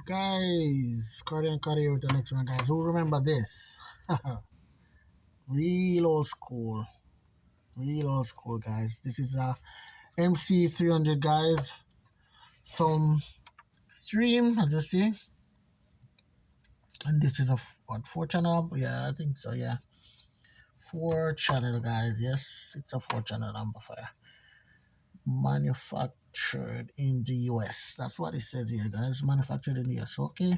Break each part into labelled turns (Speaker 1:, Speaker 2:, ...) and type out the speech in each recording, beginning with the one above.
Speaker 1: guys, Cardi and Cardi with the next one, guys. Who remember this? Real old school. Real old school, guys. This is a MC300, guys. Some stream, as you see. And this is a, what, 4 channel? Yeah, I think so, yeah. 4 channel, guys. Yes, it's a 4 channel amplifier. Manufactured in the US. That's what it says here, guys. Manufactured in the US. Okay.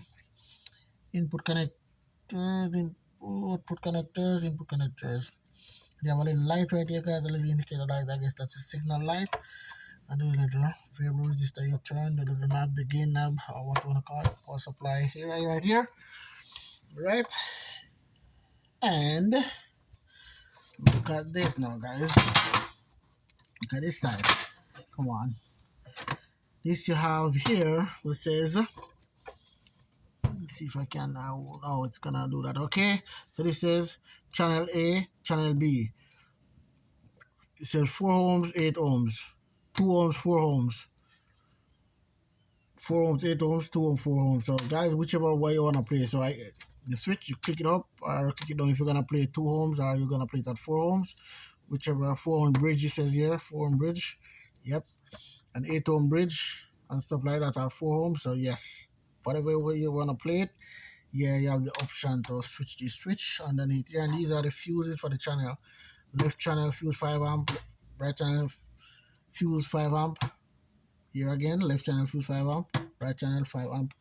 Speaker 1: Input connectors, input connectors. They have a little light right here, guys. A little indicator light. I guess that's a signal light. And a little variable resistor you turn, the little knob, the gain knob, or what you want to call it. Power supply here, right here. Right. And look at this now, guys. Look at this side. Come on. This you have here, which says, let's see if I can now. Oh, it's gonna do that. Okay. So this is channel A, channel B. It says 4 ohms, 8 ohms, 2 ohms, 4 ohms, 4 ohms, 8 ohms, 2 ohms, 4 ohms. So guys, whichever way you wanna play. So the switch, you click it up or click it down if you're gonna play 2 ohms or you're gonna play it at 4 ohms. Whichever 4 ohm bridge it says here, 4 ohm bridge. Yep. An 8 ohm bridge and stuff like that are 4 ohms. So yes, whatever way you wanna play it, yeah, you have the option to switch the switch underneath here. And these are the fuses for the channel. Left channel fuse 5 amp, right channel fuse 5 amp. Here again, left channel fuse 5 amp, right channel 5 amp.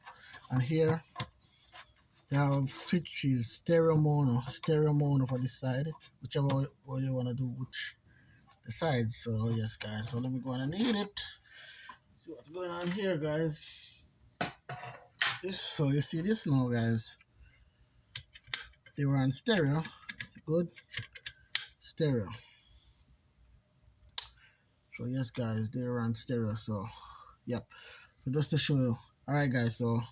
Speaker 1: And here you have switches, stereo mono for this side, whichever way you want to do which the sides. So yes, guys, so let me go on and need it. See what's going on here, guys. So you see this now, guys. They were on stereo. Good. Stereo. So yes, guys, they were on stereo. So yep. So just to show you. Alright, guys, so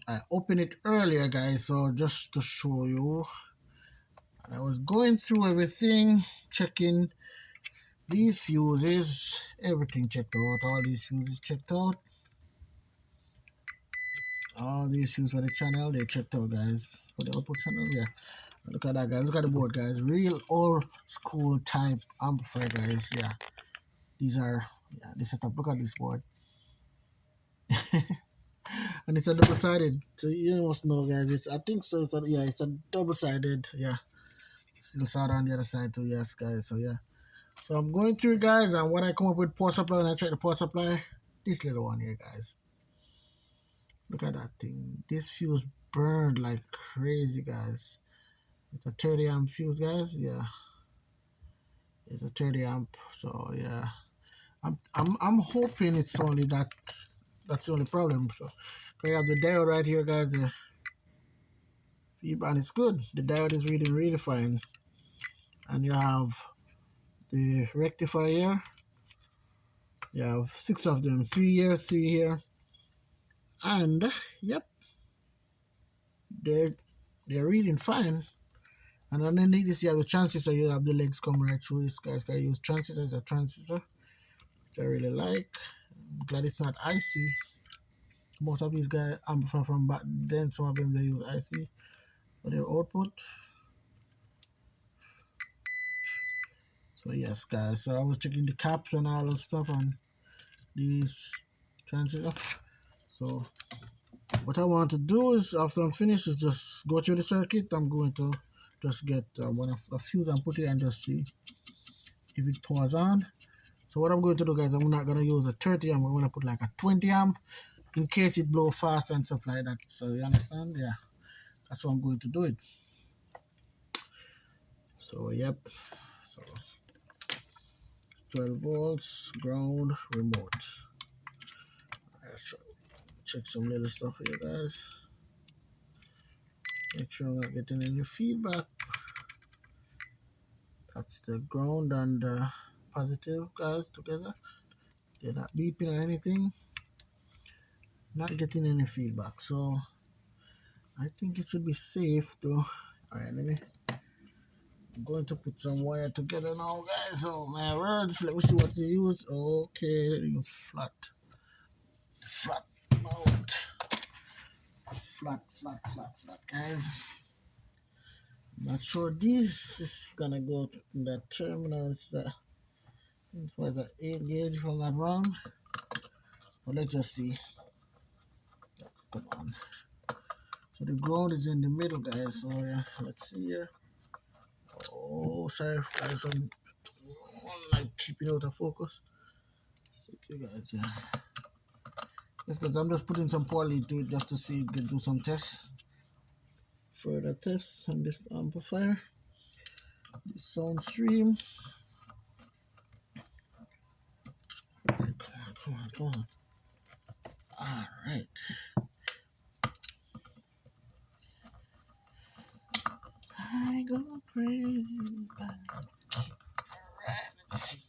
Speaker 1: I opened it earlier, guys, so just to show you. And I was going through everything, checking these fuses, everything checked out, all these fuses checked out. All these fuses for the channel, they checked out, guys. For the output channel, yeah. Look at that, guys. Look at the board, guys. Real old school type amplifier, guys. Yeah. These are, yeah, the setup. Look at this board. And it's a double-sided. So you must know, guys. It's, I think so. It's a, yeah, it's a double-sided. Yeah. Still solder on the other side too. Yes, guys. So yeah. So I'm going through, guys, and what I come up with power supply, when I check the power supply, this little one here, guys. Look at that thing. This fuse burned like crazy, guys. It's a 30 amp fuse, guys. Yeah. It's a 30 amp. So yeah. I'm hoping it's only that. That's the only problem. So you have the diode right here, guys. The feedback, and it's good. The diode is reading really fine. And you have the rectifier here. You have 6 of them, 3 here, 3 here. And yep, they're reading fine. And underneath this you have the transistor. You have the legs come right through. This guys can use transistor as a transistor, which I really like. I'm glad it's not IC. Most of these guys amplify from back then, some of them they use IC for their output. So yes, guys, so I was checking the caps and all that stuff on these transistors. So what I want to do is, after I'm finished, is just go through the circuit. I'm going to just get one of the fuse and put it and just see if it powers on. So what I'm going to do, guys, I'm not going to use a 30 amp. I'm going to put like a 20 amp in case it blows fast and stuff like that. So you understand? Yeah, that's what I'm going to do it. So yep. So 12 volts, ground, remote. Check some little stuff here, guys. Make sure I'm not getting any feedback. That's the ground and the positive, guys, together. They're not beeping or anything. Not getting any feedback. So I think it should be safe to. Alright, I'm going to put some wire together now, guys. Oh my words, let me see what you use. Okay, use flat mount. flat, guys. Not sure this is gonna go to the terminal. This was an 8 gauge if I'm not wrong. But let's just see. Come on. So the ground is in the middle, guys. So yeah, let's see here. Oh, sorry guys, I'm like keeping out of focus. It's okay, guys. Yeah. Yes, guys, I'm just putting some poly to it just to see, do some tests. Further tests on this amplifier. This sound stream. Right, come on. All right. I go crazy. All right, let's see.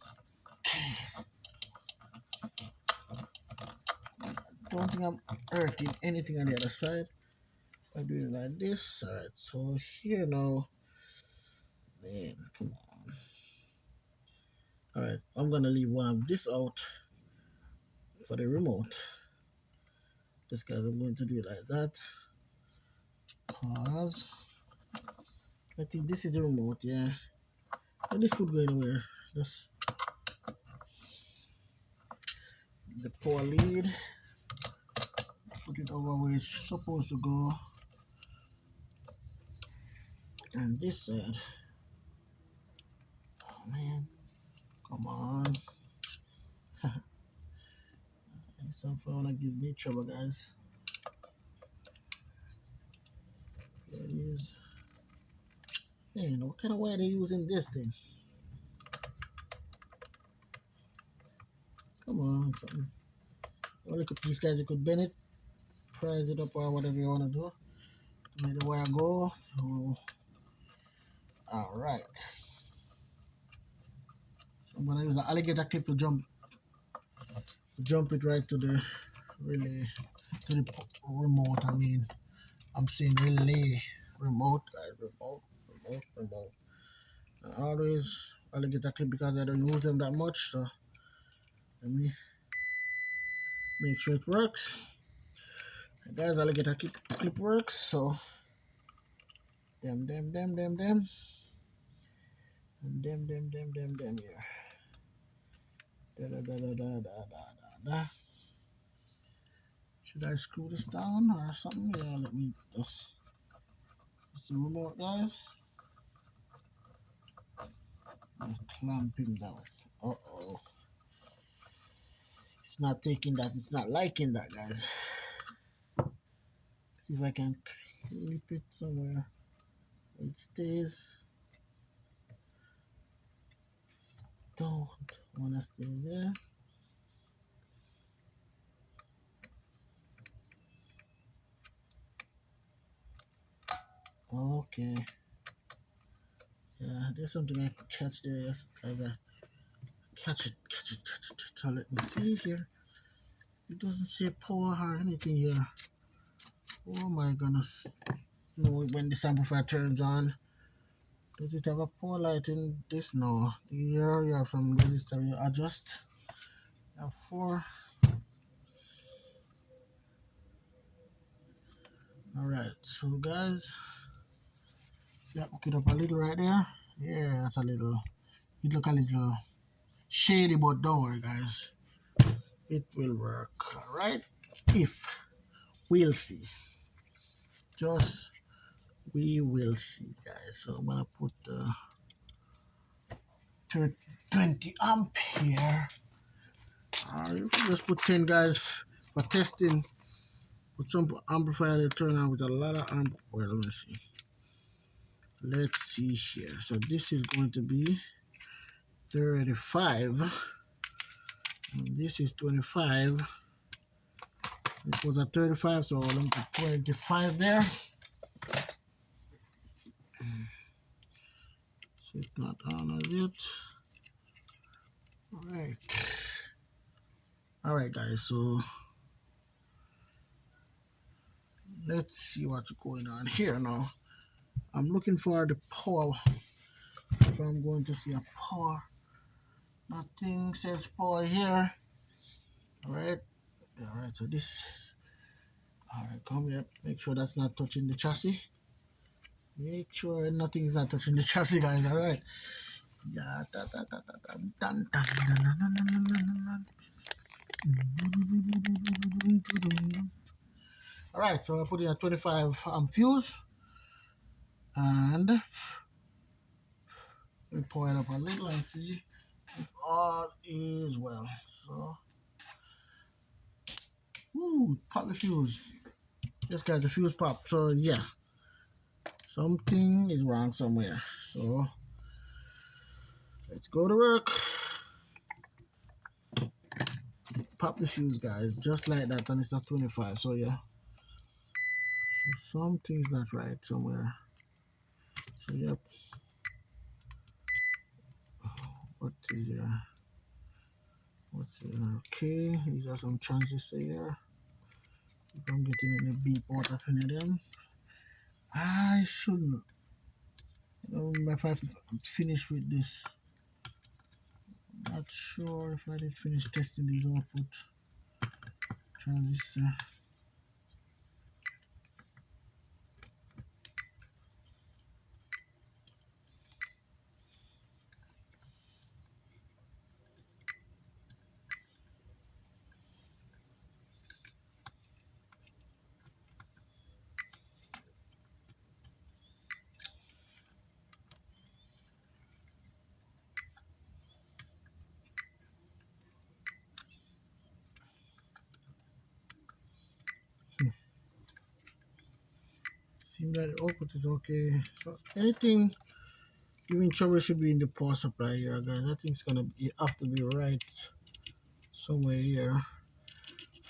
Speaker 1: Don't think I'm hurting anything on the other side. I'm doing it like this. All right, so here now, man, come on. All right, I'm gonna leave one of this out for the remote. This guys, I'm going to do it like that. Pause. I think this is the remote, yeah. And this could go anywhere. Just the power lead. Put it over where it's supposed to go. And this side. Oh man. Come on. Something wanna give me trouble, guys. There it is. Man, what kind of wire are they using this thing? Come on, something. Well, look at these guys, you could bend it, prise it up or whatever you wanna do. Make the wire go. So alright. So I'm gonna use an alligator clip to jump it right to the relay, to the remote. I mean, I'm saying relay, remote, guys, remote. And always alligator clip because I don't use them that much. So let me make sure it works. And guys, alligator clip works. So them, and them here. Da. Should I screw this down or something? Yeah, let me just. It's the remote, guys. Just clamp him down. Uh-oh. It's not taking that. It's not liking that, guys. See if I can clip it somewhere. It stays. Don't want to stay there. Okay. Yeah, there's something I could catch there, yes, guys. Catch it. So let me see here. It doesn't say power or anything here. Oh my goodness. No, when this amplifier turns on, does it have a power light in this? No. Here you have some resistor you adjust. You have 4. Alright, so guys, see I hook it up a little right there. Yeah, that's a little, it look a little shady, but don't worry guys. It will work, alright? If we'll see. Just we will see, guys. So I'm gonna put the 20 amp here. You can just put 10, guys, for testing. Put some amplifier to turn on with a lot of amp. Well, let me see. Let's see here. So this is going to be 35. And this is 25. It was a 35, so let me put 25 there. So it's not on as yet. Alright guys, so let's see what's going on here now. I'm looking for the power. If I'm going to see a power, nothing says power here. Alright, so this is, alright, come here. Make sure that's not touching the chassis. Make sure nothing is not touching the chassis, guys. All right. Yeah. All right. So I put in a 25 amp fuse, and we pour it up a little and see if all is well. So, pop the fuse. Just got the fuse pop. So yeah, something is wrong somewhere. So let's go to work. Pop the fuse, guys, just like that, and it's not 25. So yeah, so something's not right somewhere. So yep, what is here? What's here? Okay, these are some transistors here. If I'm getting any beep out of any of them, I shouldn't. If I'm finished with this, not sure if I did finish testing these output transistor. Seems that the output is okay. So anything giving trouble should be in the power supply here, guys. I think it's gonna be, have to be right somewhere here.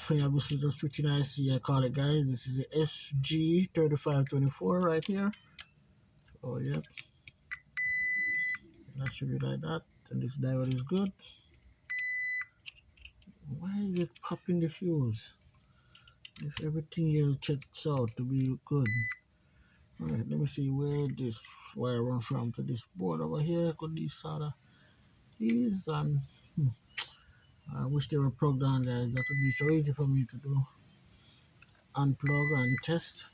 Speaker 1: Yeah, obviously the switching IC, I call it, guys. This is the SG3524 right here. Oh yep, that should be like that. And this diode is good. Why is it popping the fuse? If everything here checks out to be good. Alright, let me see where this wire run from to this board over here. Could these solder these I wish they were plugged on, guys. That would be so easy for me to do. Unplug and test.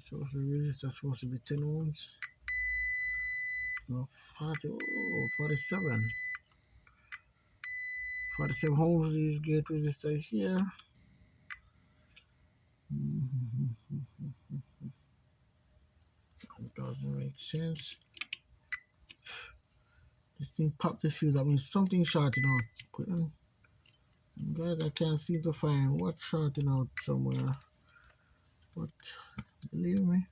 Speaker 1: So the resistor is supposed to be 10 ohms. No, 40, oh, 47. 47 ohms, these gate resistor here. It doesn't make sense. This thing popped the fuse. That means something shorting out. Guys, I can't seem to find what's shorting out somewhere. But believe me,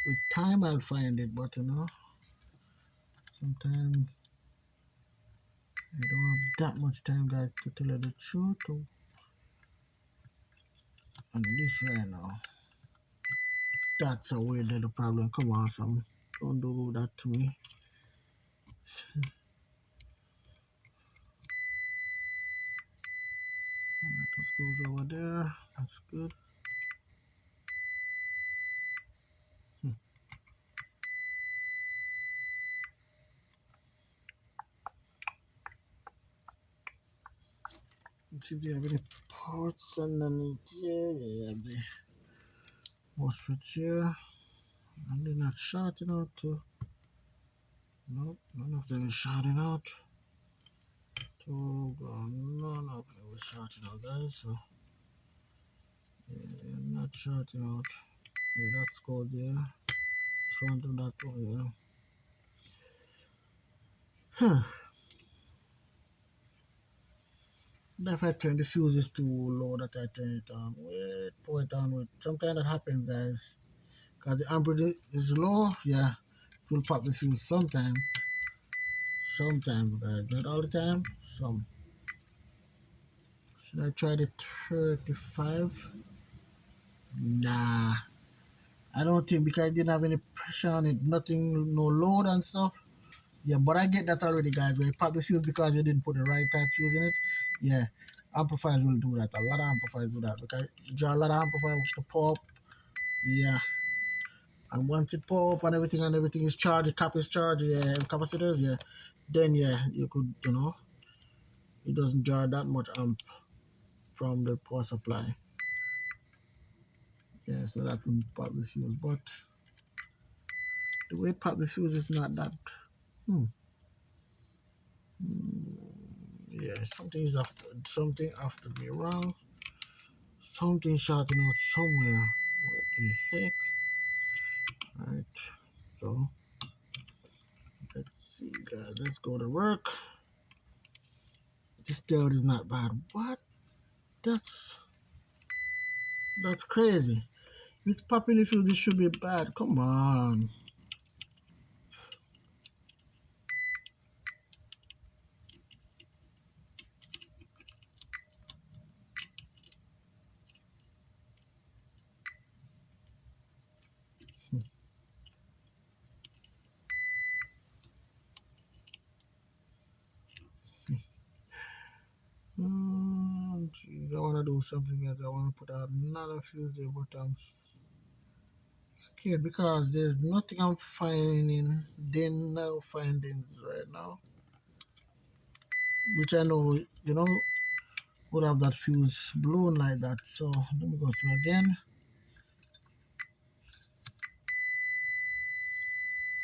Speaker 1: with time I'll find it. But sometimes I don't have that much time, guys, to tell you the truth. And this right now, that's a weird little problem. Come on, son, don't do that to me. Alright, that goes over there. That's good. Let's see if they have any ports underneath here. Yeah, have the MOSFETs here. And they're not shorting out too. Nope, none of them is shorting out. So none of them is shorting out, guys. So yeah, they're not shorting out. Yeah, that's good there. This one do that one, yeah. Huh. If I turn the fuse is too low that I turn it on. Wait, pour it on with. Sometimes that happens, guys. Because the amperage is low, yeah. It will pop the fuse sometime. Sometimes, guys. Not all the time. Some. Should I try the 35? Nah. I don't think, because I didn't have any pressure on it. Nothing, no load and stuff. Yeah, but I get that already, guys. Where you pop the fuse because you didn't put the right type fuse in it. Yeah, amplifiers will do that. A lot of amplifiers do that because you draw a lot of amplifiers to pop. Yeah, and once it pop and everything is charged, the cap is charged, yeah, and capacitors, yeah, then yeah, you could, it doesn't draw that much amp from the power supply. Yeah, so that can pop the fuse, but the way it pop the fuse is not that. Hmm. Yeah, something after be wrong. Something shorting out somewhere. What the heck? Alright, so let's see, guys. Let's go to work. This diode is not bad. What? That's that's crazy. If it's popping the fuse, this should be bad. Come on. Geez, I want to do something else. I want to put another fuse there, but I'm scared because there's nothing I'm finding. Then no findings right now, which I know, would have that fuse blown like that. So let me go through again.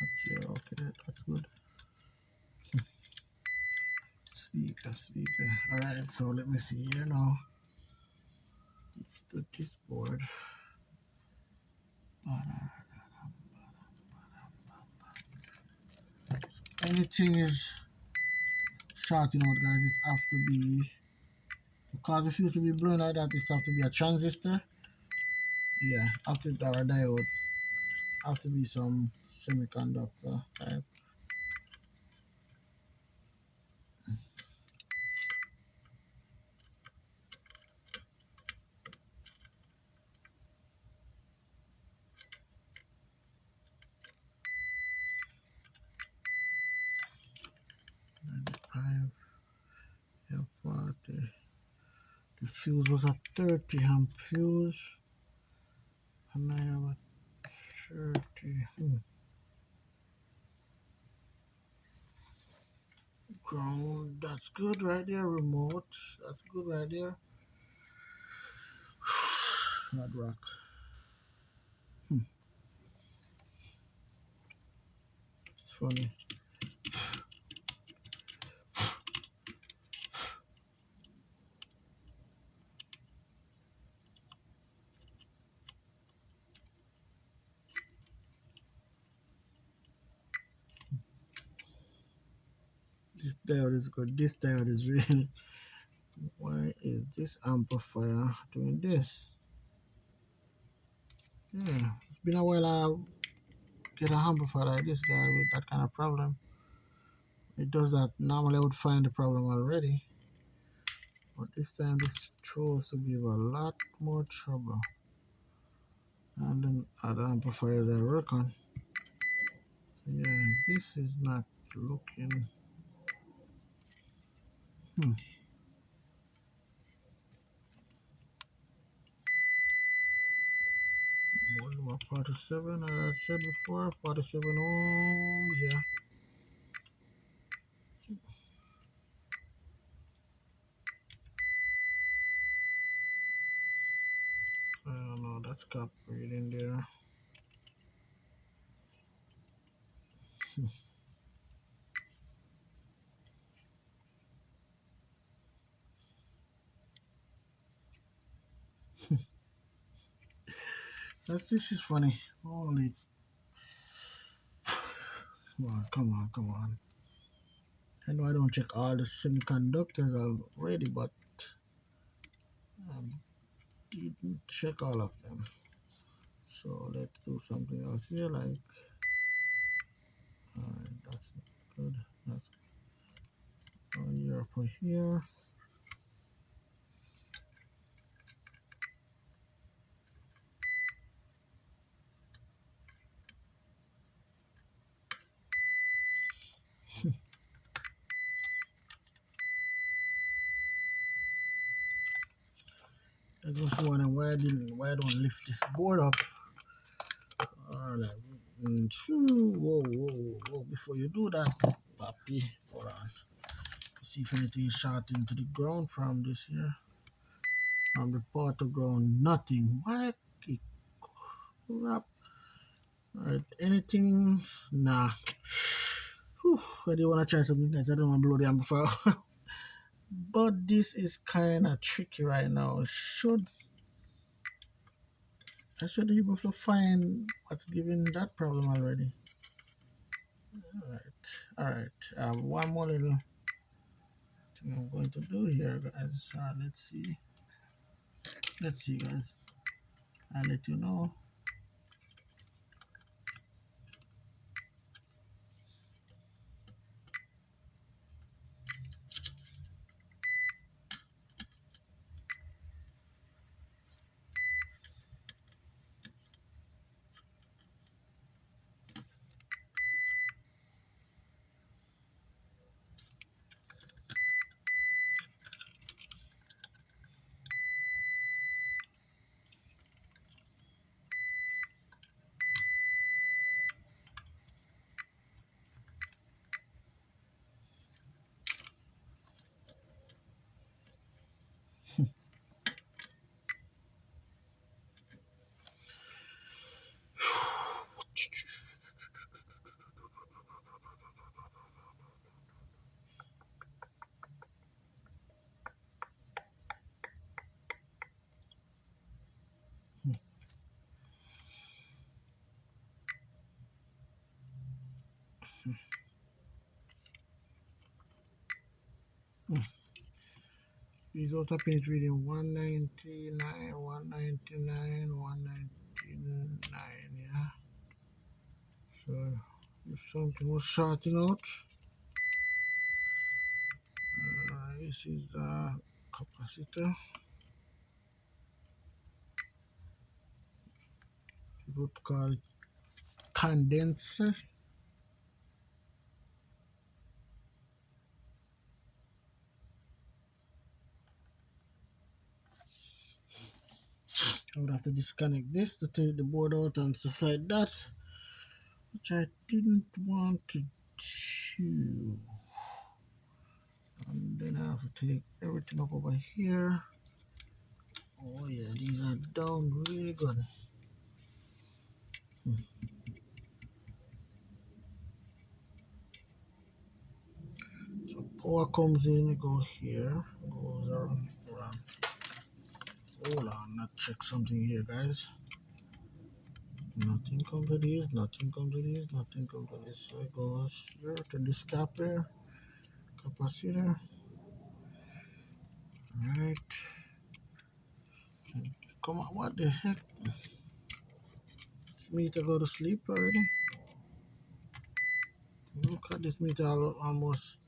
Speaker 1: That's zero. Okay, that's good. Speaker. All right. So let me see here now. This board. Anything is shorting out, guys. It have to be because if it used to be blown like that, it have to be a transistor. Yeah, after that a diode. Have to be some semiconductor type. Five, yeah, 40. The fuse was a 30 amp fuse, and I have a 30. Ground. That's good right there. Remote. That's good right there. Hard rock. It's funny. This diode is good. This diode is really. Why is this amplifier doing this? Yeah, it's been a while I get an amplifier like this guy with that kind of problem. It does that. Normally I would find the problem already. But this time this chose to give a lot more trouble. And then other amplifiers I work on. So yeah, this is not looking. Hmm. Volume of 47, as I said before, 47 ohms, yeah. I don't know, that's cap reading there. This is funny. Holy, come on. I know I don't check all the semiconductors already, but I didn't check all of them. So let's do something else here, like, alright, that's good. That's here for here. I just wondering why I don't lift this board up. Alright. Whoa. Before you do that, Papi, hold on. See if anything is shot into the ground from this here. From the part of ground, nothing. What? Crap. Alright, anything? Nah. Whew. I do want to try something, guys. I don't want to blow the amplifier. But this is kind of tricky right now. I should be able to find what's giving that problem already. Alright. One more little thing I'm going to do here, guys. Let's see, guys. I'll let you know. Result up is reading 199, 199, 199, yeah. So if something was shorting out, this is a capacitor. We would call it condenser. I would have to disconnect this to take the board out and stuff like that, which I didn't want to do. And then I have to take everything up over here. Oh yeah, these are down really good. So power comes in, it goes here, goes around. Hold on, let's check something here, guys. Nothing comes to this, nothing comes to this, nothing comes to this. So it goes here to this cap here, capacitor. Alright. Come on, what the heck? This meter go to sleep already? Look at this meter almost.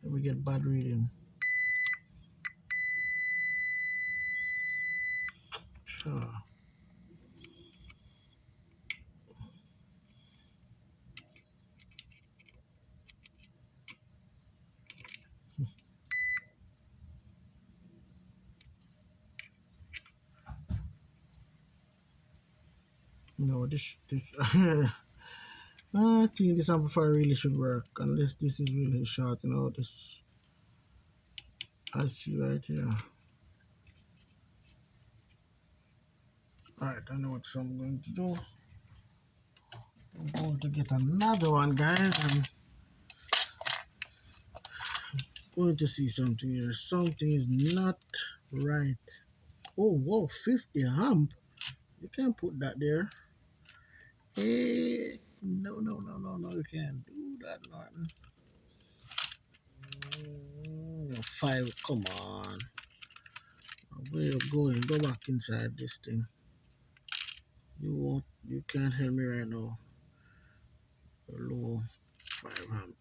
Speaker 1: Let me get bad reading. Sure. No, this I think this amplifier really should work unless this is really short, this I see right here. Alright, I know what I'm going to do. I'm going to get another one, guys. I'm going to see something here. Something is not right. Oh, whoa, 50 amp. You can't put that there. Hey, no, you can't do that, Martin. 5, come on. Where you going? Go back inside this thing. You can't help me right now. Low 5 amp.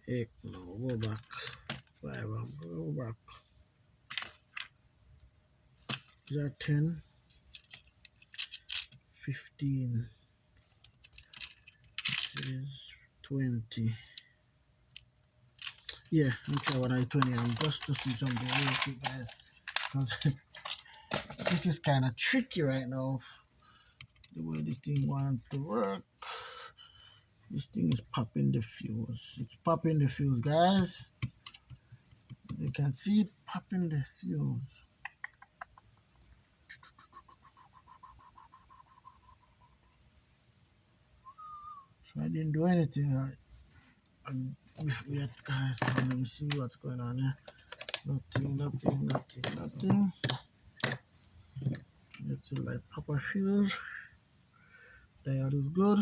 Speaker 1: Heck no, go back. 5 amp, go back. Is that 10? 15. Is 20. Yeah, I'm trying what I 20 amp just to see something real quick, guys. because this is kind of tricky right now. The way this thing wants to work. This thing is popping the fuse. It's popping the fuse, guys. You can see it popping the fuse. So I didn't do anything yet, guys. So let me see what's going on here. Nothing. Let's see, like pop fuse. Diode is good.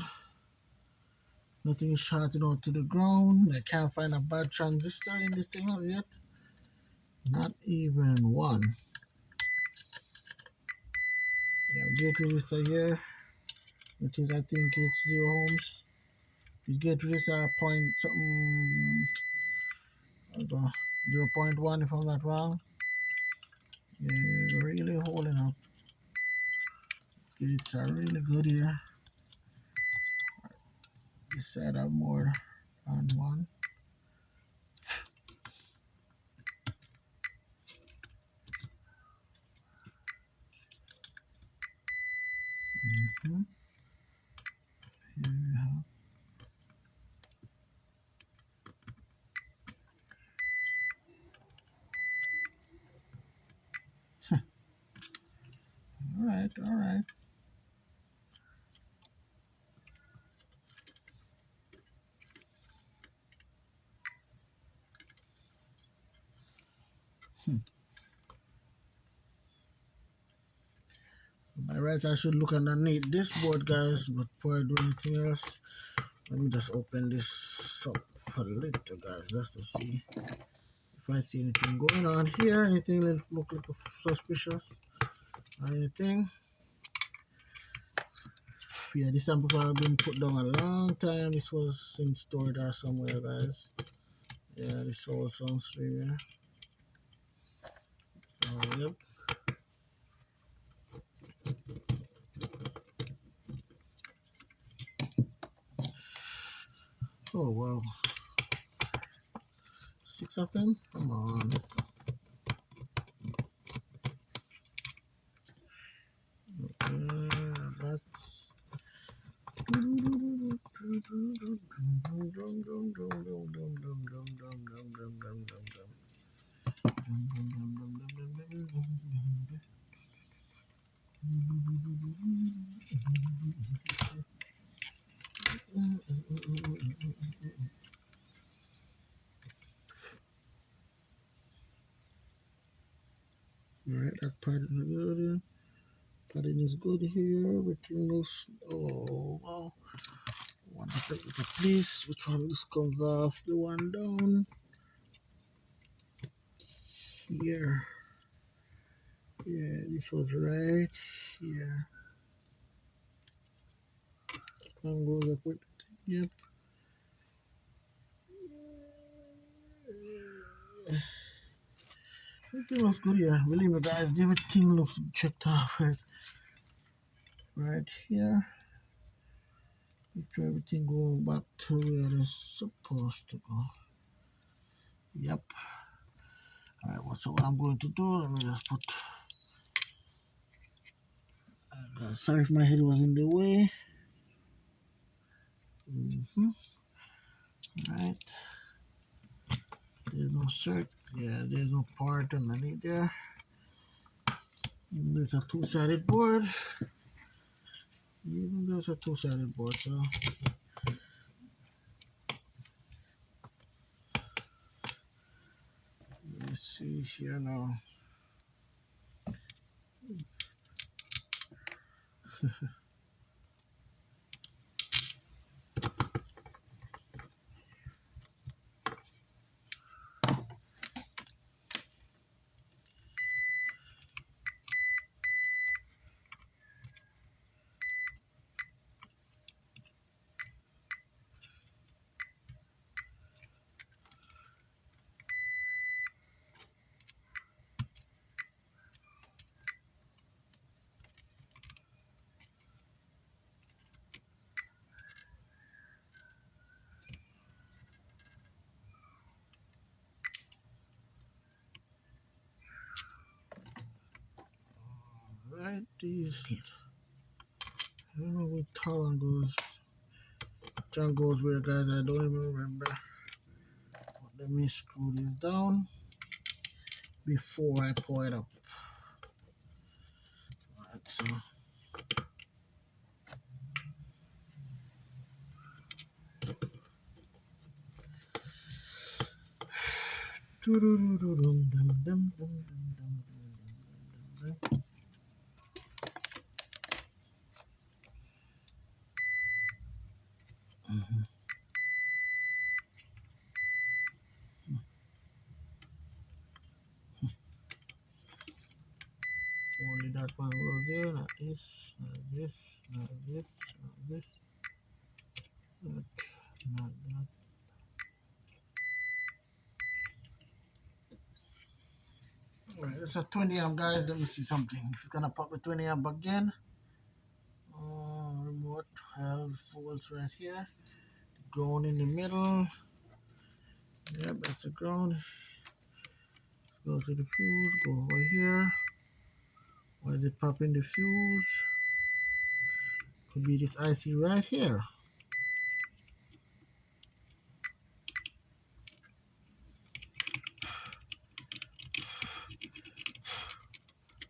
Speaker 1: Nothing is shorting out to the ground. I can't find a bad transistor in this thing yet. Not even one. Yeah, gate resistor here, which is I think it's 0 ohms. This gate resistor point something, 0.1 if I'm not wrong. Yeah, really holding up. Gates are really good here. This side have more on one. Here we have. All right. By right, I should look underneath this board, guys, but before I do anything else, let me just open this up a little, guys, just to see if I see anything going on here, anything that look like suspicious or anything. Yeah, this amplifier has been put down a long time. This was in storage or somewhere, guys. Yeah, this whole sound stream here. Yep. Oh wow, 6 of them. Come on. That's alright. That part is good. Padding is good here. Everything looks. Oh wow. One of the please. Which one this comes off? The one down here. Yeah, this was right here. One goes up with it. Yep. Everything looks good here. Believe me, guys, everything looks checked off right here. Make sure everything going back to where it's supposed to go. Yep. Alright, well, so what I'm going to do, let me just put. Sorry if my head was in the way. Right. There's no circuit. Yeah, there's no part underneath there. There's a two-sided board. Even there's a two-sided board, so let's see here now. Alright, these, I don't know where Talon goes. John goes where, guys, I don't even remember. But let me screw this down before I pour it up. Alright, so only that one goes there, not this, not this, not this, not this, not that. Alright, it's a 20 amp, guys. Let me see something. If you're gonna pop the 20 amp again, remote 12 volts right here. Ground in the middle. Yep, that's a ground. Let's go to the fuse. Go over here. Why is it popping the fuse? Could be this IC right here.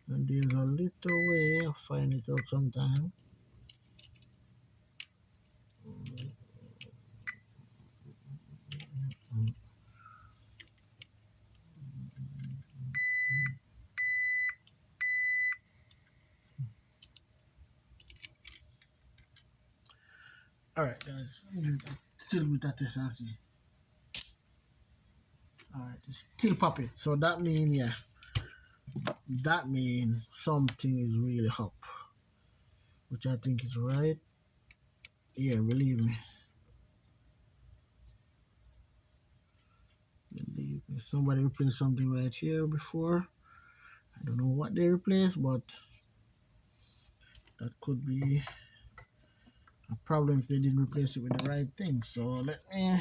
Speaker 1: And there's a little way I'll find it out sometime. Alright, guys. Still with that SRC. Alright, it's still popping. So that means, yeah. That means something is really up. Which I think is right. Yeah, believe me. Believe me. Somebody replaced something right here before. I don't know what they replaced, but that could be a problem if they didn't replace it with the right thing. So let me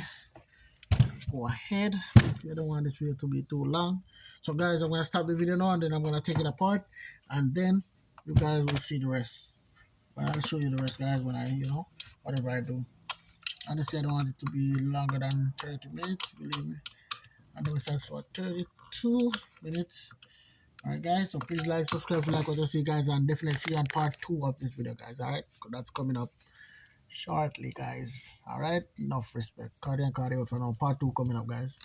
Speaker 1: go ahead, since I don't want this video to be too long. So guys, I'm gonna stop the video now and then I'm gonna take it apart and then you guys will see the rest. But I'll show you the rest, guys, when I, whatever I do. Honestly, I don't want it to be longer than 30 minutes, believe me. I know it's at what, 32 minutes. Alright guys, so please like, subscribe if you like what I see, guys, and definitely see you on part 2 of this video, guys. Alright, that's coming up shortly, guys. Alright, enough respect. Cardi and Cardi out for now. Part 2 coming up, guys.